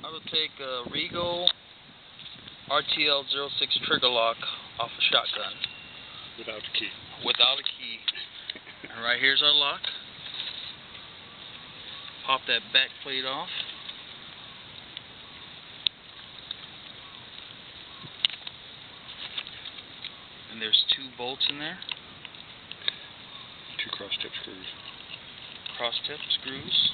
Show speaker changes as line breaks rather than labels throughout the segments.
I will take a Regal RTL06 Trigger lock off a shotgun.
Without a key.
Without a key. And right here's our lock. Pop that back plate off. And there's 2 bolts in there.
2 cross-tip screws.
Cross-tip screws.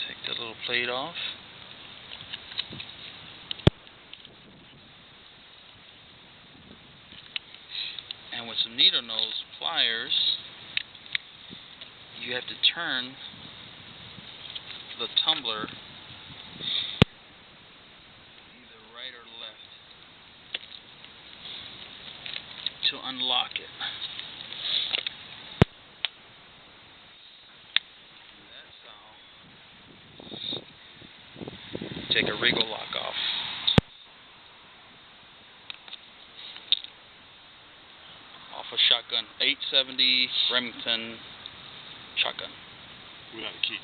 Take that little plate off. And with some needle nose pliers, you have to turn the tumbler either right or left to unlock it. And that's how you take a Regal lock off. Off a shotgun, 870 Remington shotgun.
Without a key.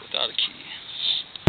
Without a key.